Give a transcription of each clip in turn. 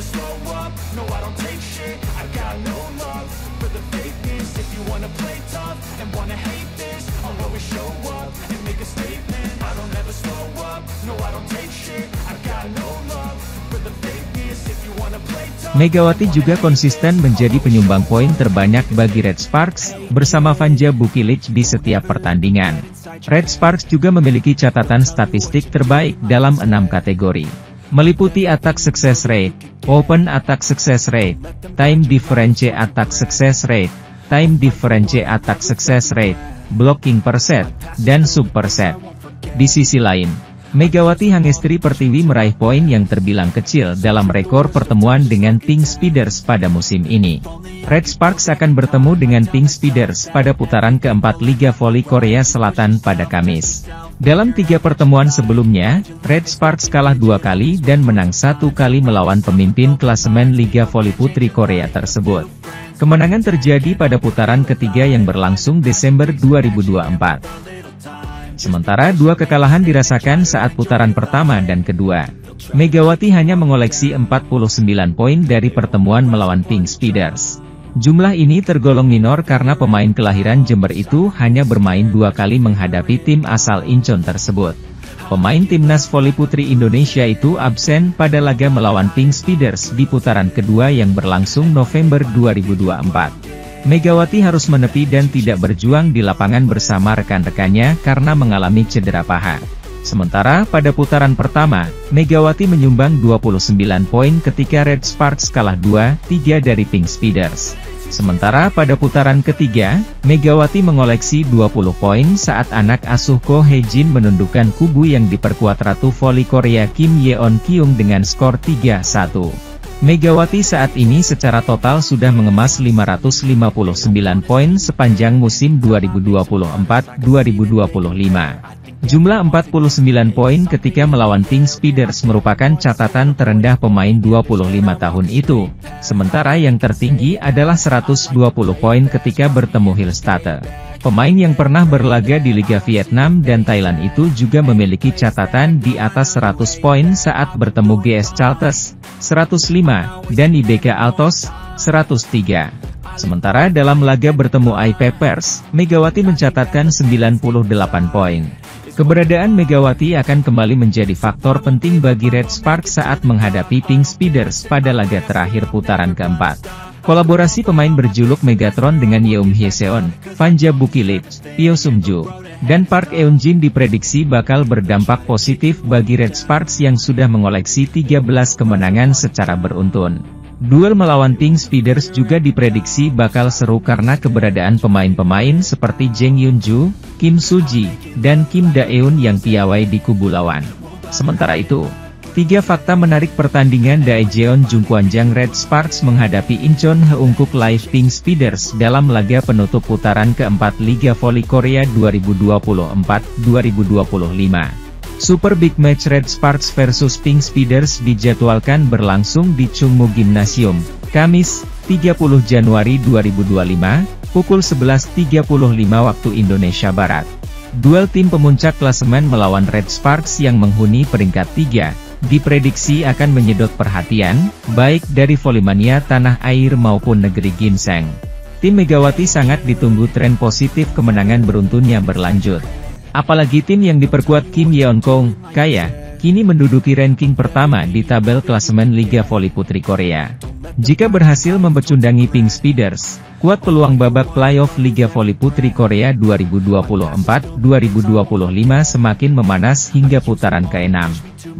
never slow up, no I don't take shit. I got no love for the fakeness. If you wanna play tough and wanna hate this, I'll always show up and make a statement. I don't ever slow up, no I don't take shit. I got no love for the fakeness. If you wanna play tough. Megawati juga konsisten menjadi penyumbang poin terbanyak bagi Red Sparks, bersama Vanja Bukilic di setiap pertandingan. Red Sparks juga memiliki catatan statistik terbaik dalam 6 kategori, meliputi attack success rate, open attack success rate, time difference attack success rate, time difference attack success rate, blocking per set, dan sub per set. Di sisi lain, Megawati Hangestri Pertiwi meraih poin yang terbilang kecil dalam rekor pertemuan dengan Pink Speeders pada musim ini. Red Sparks akan bertemu dengan Pink Speeders pada putaran keempat Liga Voli Korea Selatan pada Kamis. Dalam 3 pertemuan sebelumnya, Red Sparks kalah 2 kali dan menang 1 kali melawan pemimpin klasemen Liga Voli Putri Korea tersebut. Kemenangan terjadi pada putaran ketiga yang berlangsung Desember 2024. Sementara 2 kekalahan dirasakan saat putaran pertama dan kedua. Megawati hanya mengoleksi 49 poin dari pertemuan melawan Pink Speeders. Jumlah ini tergolong minor karena pemain kelahiran Jember itu hanya bermain 2 kali menghadapi tim asal Incheon tersebut. Pemain timnas voli putri Indonesia itu absen pada laga melawan Pink Speeders di putaran kedua yang berlangsung November 2024. Megawati harus menepi dan tidak berjuang di lapangan bersama rekan-rekannya karena mengalami cedera paha. Sementara pada putaran pertama, Megawati menyumbang 29 poin ketika Red Sparks kalah 2-3 dari Pink Speeders. Sementara pada putaran ketiga, Megawati mengoleksi 20 poin saat anak asuh Ko Hye-jin menundukkan kubu yang diperkuat Ratu Voli Korea Kim Yeon-kyung dengan skor 3-1. Megawati saat ini secara total sudah mengemas 559 poin sepanjang musim 2024-2025. Jumlah 49 poin ketika melawan Pink Speeders merupakan catatan terendah pemain 25 tahun itu, sementara yang tertinggi adalah 120 poin ketika bertemu Hillstatter. Pemain yang pernah berlaga di Liga Vietnam dan Thailand itu juga memiliki catatan di atas 100 poin saat bertemu GS Chalters, 105, dan IBK Altos, 103. Sementara dalam laga bertemu iPapers, Megawati mencatatkan 98 poin. Keberadaan Megawati akan kembali menjadi faktor penting bagi Red Sparks saat menghadapi Pink Speeders pada laga terakhir putaran keempat. Kolaborasi pemain berjuluk Megatron dengan Yeom Hyeseon, Vanja Bukilic, Pyo Sung-ju, dan Park Eun-jin diprediksi bakal berdampak positif bagi Red Sparks yang sudah mengoleksi 13 kemenangan secara beruntun. Duel melawan Pink Speeders juga diprediksi bakal seru karena keberadaan pemain-pemain seperti Jang Yun-ju, Kim Soo-ji, dan Kim Da-eun yang piawai di kubu lawan. Sementara itu, 3 fakta menarik pertandingan Daejeon Jungkwanjang Red Sparks menghadapi Incheon Heungkuk Live Pink Speeders dalam laga penutup putaran keempat Liga Voli Korea 2024-2025. Super Big Match Red Sparks vs Pink Speeders dijadwalkan berlangsung di Chungmu Gymnasium, Kamis, 30 Januari 2025, pukul 11.35 waktu Indonesia Barat. Duel tim pemuncak klasemen melawan Red Sparks yang menghuni peringkat 3, diprediksi akan menyedot perhatian, baik dari volimania tanah air maupun negeri ginseng. Tim Megawati sangat ditunggu tren positif kemenangan beruntunnya berlanjut. Apalagi tim yang diperkuat Kim Yeon-kyung, kini menduduki ranking pertama di tabel klasemen Liga Voli Putri Korea. Jika berhasil membecundangi Pink Speeders, kuat peluang babak playoff Liga Voli Putri Korea 2024-2025 semakin memanas hingga putaran ke-6.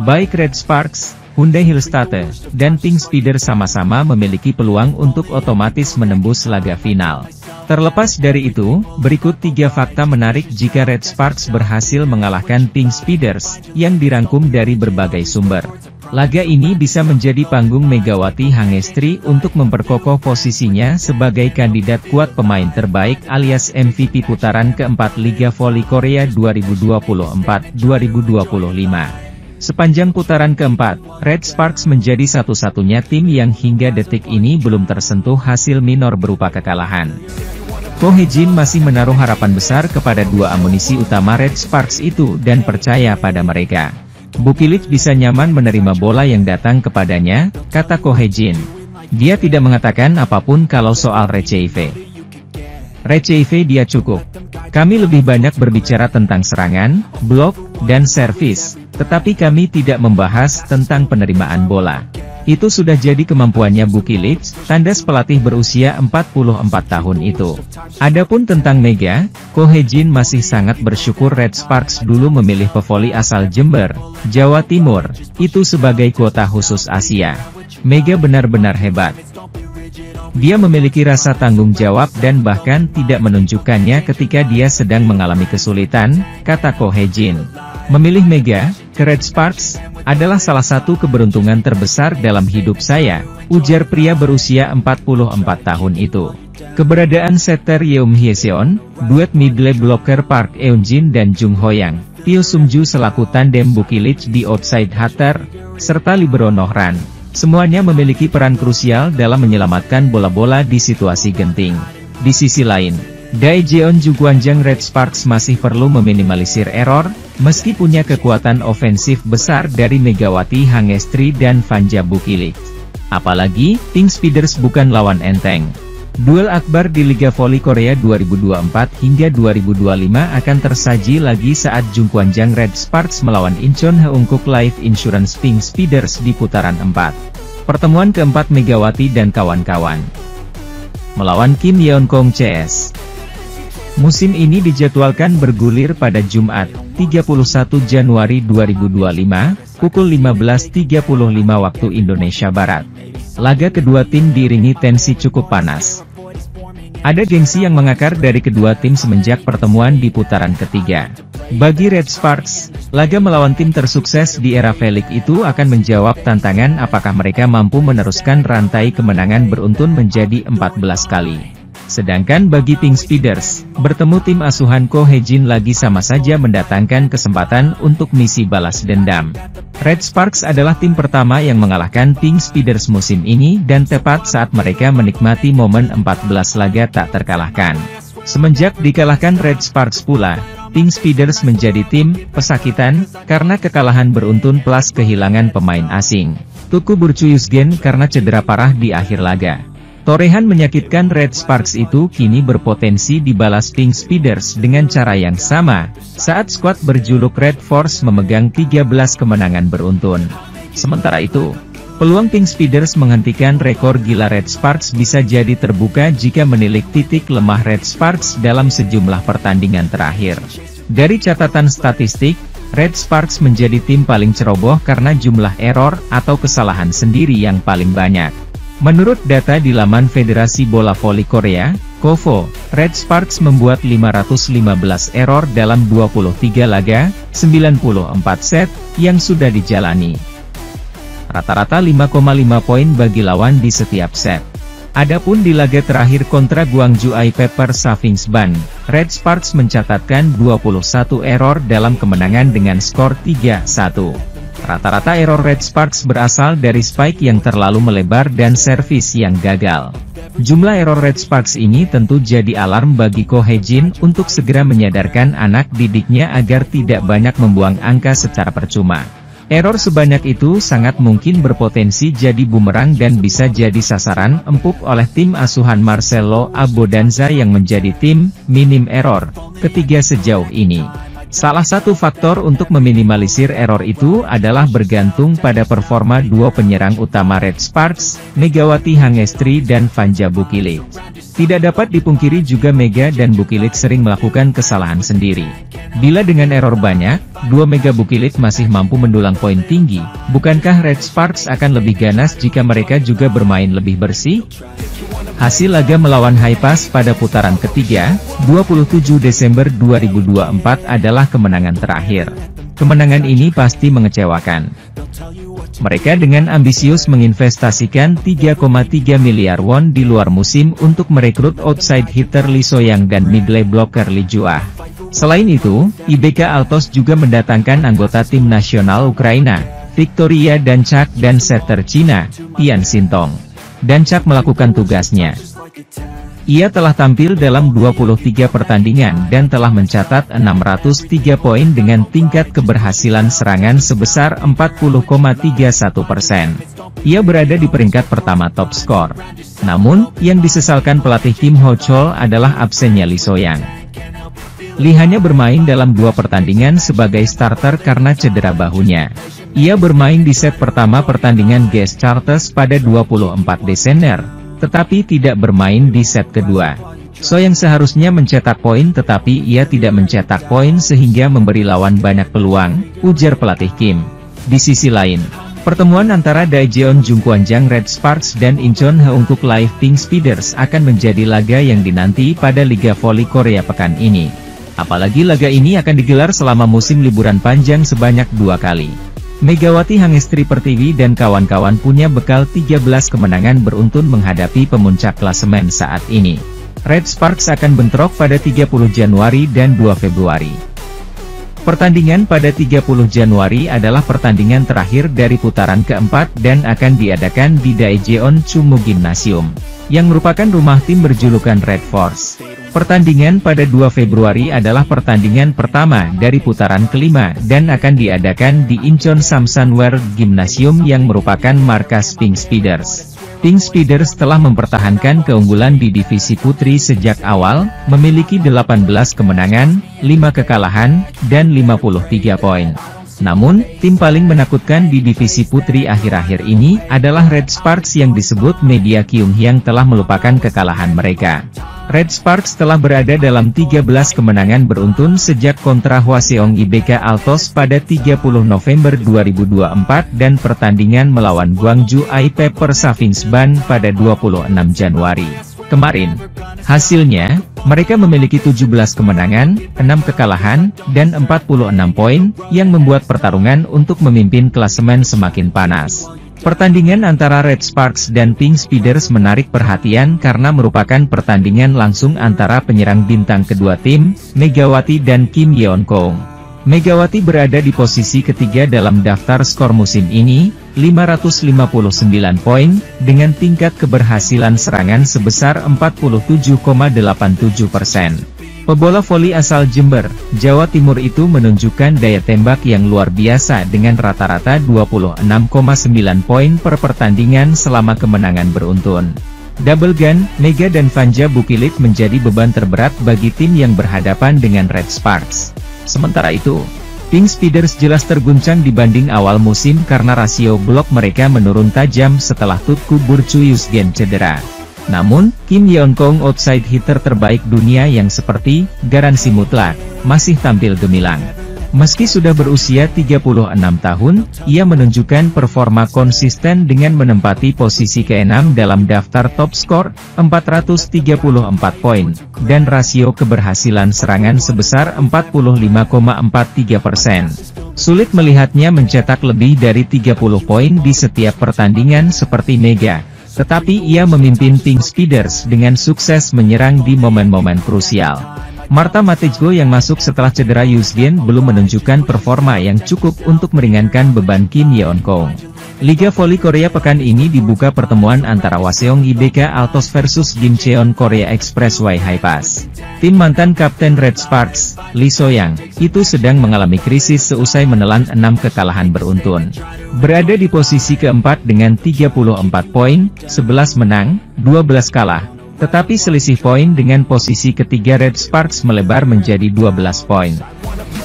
Baik Red Sparks, Hyundai Hillstatter, dan Pink Speeders sama-sama memiliki peluang untuk otomatis menembus laga final. Terlepas dari itu, berikut 3 fakta menarik jika Red Sparks berhasil mengalahkan Pink Speeders, yang dirangkum dari berbagai sumber. Laga ini bisa menjadi panggung Megawati Hangestri untuk memperkokoh posisinya sebagai kandidat kuat pemain terbaik alias MVP putaran keempat Liga Voli Korea 2024-2025. Sepanjang putaran keempat, Red Sparks menjadi satu-satunya tim yang hingga detik ini belum tersentuh hasil minor berupa kekalahan. Ko Hye-jin masih menaruh harapan besar kepada 2 amunisi utama Red Sparks itu dan percaya pada mereka. Bukilic bisa nyaman menerima bola yang datang kepadanya, kata Ko Hye-jin. Dia tidak mengatakan apapun kalau soal Receive. Receive dia cukup. Kami lebih banyak berbicara tentang serangan, blok, dan servis, tetapi kami tidak membahas tentang penerimaan bola. Itu sudah jadi kemampuannya Bukilic, tandas pelatih berusia 44 tahun itu. Adapun tentang Mega, Ko Hye-jin masih sangat bersyukur Red Sparks dulu memilih pevoli asal Jember, Jawa Timur, itu sebagai kuota khusus Asia. Mega benar-benar hebat. Dia memiliki rasa tanggung jawab dan bahkan tidak menunjukkannya ketika dia sedang mengalami kesulitan, kata Ko Hye-jin. Memilih Mega ke Red Sparks adalah salah satu keberuntungan terbesar dalam hidup saya, ujar pria berusia 44 tahun itu. Keberadaan setter Yeom Hye-seon, duet middle blocker Park Eun-jin dan Jung Ho-yang, Teo Sung-ju selaku tandem Bukilic di outside hitter, serta libero Nohran. Semuanya memiliki peran krusial dalam menyelamatkan bola-bola di situasi genting. Di sisi lain, Daejeon Jugwanjang Red Sparks masih perlu meminimalisir error, meski punya kekuatan ofensif besar dari Megawati Hangestri dan Vanja Bukilic. Apalagi, Pink Speeders bukan lawan enteng. Duel akbar di Liga Voli Korea 2024 hingga 2025 akan tersaji lagi saat Jungkwanjang Red Sparks melawan Incheon Heungkuk Life Insurance Pink Speeders di putaran 4. Pertemuan keempat Megawati dan kawan-kawan melawan Kim Yeon-kong CS. Musim ini dijadwalkan bergulir pada Jumat, 31 Januari 2025, pukul 15.35 waktu Indonesia Barat. Laga kedua tim diiringi tensi cukup panas. Ada gengsi yang mengakar dari kedua tim semenjak pertemuan di putaran ketiga. Bagi Red Sparks, laga melawan tim tersukses di era V-League itu akan menjawab tantangan apakah mereka mampu meneruskan rantai kemenangan beruntun menjadi 14 kali. Sedangkan bagi Pink Speeders, bertemu tim asuhan Ko Hye-jin lagi sama saja mendatangkan kesempatan untuk misi balas dendam. Red Sparks adalah tim pertama yang mengalahkan Pink Speeders musim ini dan tepat saat mereka menikmati momen 14 laga tak terkalahkan. Semenjak dikalahkan Red Sparks pula, Pink Speeders menjadi tim pesakitan karena kekalahan beruntun plus kehilangan pemain asing. Tuku Burcuyusgen karena cedera parah di akhir laga. Torehan menyakitkan Red Sparks itu kini berpotensi dibalas Pink Speeders dengan cara yang sama, saat skuad berjuluk Red Force memegang 13 kemenangan beruntun. Sementara itu, peluang Pink Speeders menghentikan rekor gila Red Sparks bisa jadi terbuka jika menilik titik lemah Red Sparks dalam sejumlah pertandingan terakhir. Dari catatan statistik, Red Sparks menjadi tim paling ceroboh karena jumlah error atau kesalahan sendiri yang paling banyak. Menurut data di laman Federasi Bola Voli Korea, KOVO, Red Sparks membuat 515 error dalam 23 laga, 94 set, yang sudah dijalani. Rata-rata 5,5 poin bagi lawan di setiap set. Adapun di laga terakhir kontra Gwangju I Pepper Savings Bank, Red Sparks mencatatkan 21 error dalam kemenangan dengan skor 3-1. Rata-rata error Red Sparks berasal dari spike yang terlalu melebar dan servis yang gagal. Jumlah error Red Sparks ini tentu jadi alarm bagi Ko Hye-jin untuk segera menyadarkan anak didiknya agar tidak banyak membuang angka secara percuma. Error sebanyak itu sangat mungkin berpotensi jadi bumerang dan bisa jadi sasaran empuk oleh tim asuhan Marcelo Abodanza yang menjadi tim minim error ketiga sejauh ini. Salah satu faktor untuk meminimalisir error itu adalah bergantung pada performa dua penyerang utama Red Sparks, Megawati Hangestri dan Vanja Bukilic. Tidak dapat dipungkiri juga Mega dan Bukilic sering melakukan kesalahan sendiri. Bila dengan error banyak, dua Mega Bukilic masih mampu mendulang poin tinggi, bukankah Red Sparks akan lebih ganas jika mereka juga bermain lebih bersih? Hasil laga melawan Haipas pada putaran ketiga, 27 Desember 2024 adalah kemenangan terakhir. Kemenangan ini pasti mengecewakan. Mereka dengan ambisius menginvestasikan 3,3 miliar won di luar musim untuk merekrut outside hitter Lee So-yang dan middle blocker Lee Ju-ah. Selain itu, IBK Altos juga mendatangkan anggota tim nasional Ukraina, Victoria Danchak dan setter Cina, Tian Sintong. Danchak melakukan tugasnya. Ia telah tampil dalam 23 pertandingan dan telah mencatat 603 poin dengan tingkat keberhasilan serangan sebesar 40,31%. Ia berada di peringkat pertama top skor. Namun, yang disesalkan pelatih Kim Ho-chol adalah absennya Lee So-yang. Lee hanya bermain dalam 2 pertandingan sebagai starter karena cedera bahunya. Ia bermain di set pertama pertandingan guest starters pada 24 Desember, tetapi tidak bermain di set kedua. So-yang seharusnya mencetak poin tetapi ia tidak mencetak poin sehingga memberi lawan banyak peluang, ujar pelatih Kim. Di sisi lain, pertemuan antara Daejeon Jungkwanjang Red Sparks dan Incheon Haeunkook Live Pink Speeders akan menjadi laga yang dinanti pada Liga Voli Korea pekan ini. Apalagi laga ini akan digelar selama musim liburan panjang sebanyak 2 kali. Megawati Hangestri Pertiwi dan kawan-kawan punya bekal 13 kemenangan beruntun menghadapi pemuncak klasemen saat ini. Red Sparks akan bentrok pada 30 Januari dan 2 Februari. Pertandingan pada 30 Januari adalah pertandingan terakhir dari putaran keempat dan akan diadakan di Daejeon Chungmu Gymnasium, yang merupakan rumah tim berjulukan Red Force. Pertandingan pada 2 Februari adalah pertandingan pertama dari putaran kelima dan akan diadakan di Incheon Samsan Gymnasium yang merupakan markas Pink Speeders. Pink Speeders telah mempertahankan keunggulan di divisi putri sejak awal, memiliki 18 kemenangan, 5 kekalahan, dan 53 poin. Namun, tim paling menakutkan di divisi putri akhir-akhir ini adalah Red Sparks yang disebut media Kyunghyang telah melupakan kekalahan mereka. Red Sparks telah berada dalam 13 kemenangan beruntun sejak kontra Hwaseong IBK Altos pada 30 November 2024 dan pertandingan melawan Gwangju IP Persafingsban pada 26 Januari kemarin. Hasilnya, mereka memiliki 17 kemenangan, 6 kekalahan, dan 46 poin, yang membuat pertarungan untuk memimpin klasemen semakin panas. Pertandingan antara Red Sparks dan Pink Speeders menarik perhatian karena merupakan pertandingan langsung antara penyerang bintang kedua tim, Megawati dan Kim Yeon-kong. Megawati berada di posisi ketiga dalam daftar skor musim ini, 559 poin, dengan tingkat keberhasilan serangan sebesar 47,87%. Pebola voli asal Jember, Jawa Timur itu menunjukkan daya tembak yang luar biasa dengan rata-rata 26,9 poin per pertandingan selama kemenangan beruntun. Double Gun, Mega dan Vanja Bukilit menjadi beban terberat bagi tim yang berhadapan dengan Red Sparks. Sementara itu, Pink Speeders jelas terguncang dibanding awal musim karena rasio blok mereka menurun tajam setelah Tutku Burcu Yusgen cedera. Namun, Kim Yeon-kong outside hitter terbaik dunia yang seperti garansi mutlak, masih tampil gemilang. Meski sudah berusia 36 tahun, ia menunjukkan performa konsisten dengan menempati posisi ke-6 dalam daftar top skor, 434 poin, dan rasio keberhasilan serangan sebesar 45,43%. Sulit melihatnya mencetak lebih dari 30 poin di setiap pertandingan seperti Mega. Tetapi ia memimpin Pink Speeders dengan sukses menyerang di momen-momen krusial. Marta Matejko yang masuk setelah cedera Yusgen belum menunjukkan performa yang cukup untuk meringankan beban Kim Yeon-kong. Liga Voli Korea pekan ini dibuka pertemuan antara Hwaseong IBK Altos versus Gimcheon Korea Expressway High Pass. Tim mantan kapten Red Sparks, Lee So-yang, itu sedang mengalami krisis seusai menelan 6 kekalahan beruntun. Berada di posisi keempat dengan 34 poin, 11 menang, 12 kalah. Tetapi selisih poin dengan posisi ketiga Red Sparks melebar menjadi 12 poin.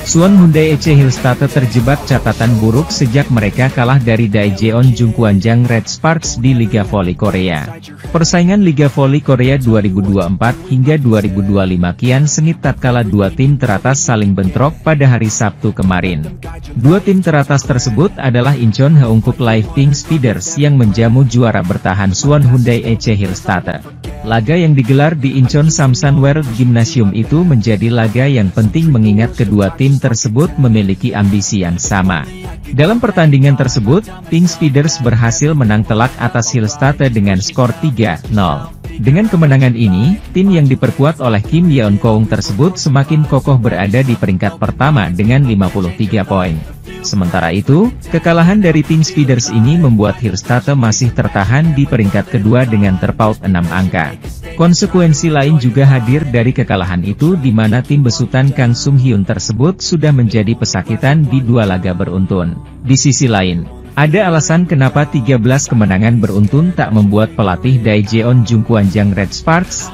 Suwon Hyundai EC Hillstate terjebak catatan buruk sejak mereka kalah dari Daejeon Jungkwanjang Red Sparks di Liga Voli Korea. Persaingan Liga Voli Korea 2024 hingga 2025 kian sengit tatkala dua tim teratas saling bentrok pada hari Sabtu kemarin. Dua tim teratas tersebut adalah Incheon Haeunkook Live Pink Speeders yang menjamu juara bertahan Suwon Hyundai EC Hillstate. Laga yang digelar di Incheon Samsan Gymnasium itu menjadi laga yang penting mengingat kedua tim tersebut memiliki ambisi yang sama. Dalam pertandingan tersebut, Pink Speeders berhasil menang telak atas Hillstate dengan skor 3-0. Dengan kemenangan ini, tim yang diperkuat oleh Kim Yeon-keung tersebut semakin kokoh berada di peringkat pertama dengan 53 poin. Sementara itu, kekalahan dari tim Speeders ini membuat Hirstata masih tertahan di peringkat kedua dengan terpaut 6 angka. Konsekuensi lain juga hadir dari kekalahan itu di mana tim besutan Kang Sung Hyun tersebut sudah menjadi pesakitan di 2 laga beruntun. Di sisi lain, ada alasan kenapa 13 kemenangan beruntun tak membuat pelatih Daejeon Jungkwanjang Red Sparks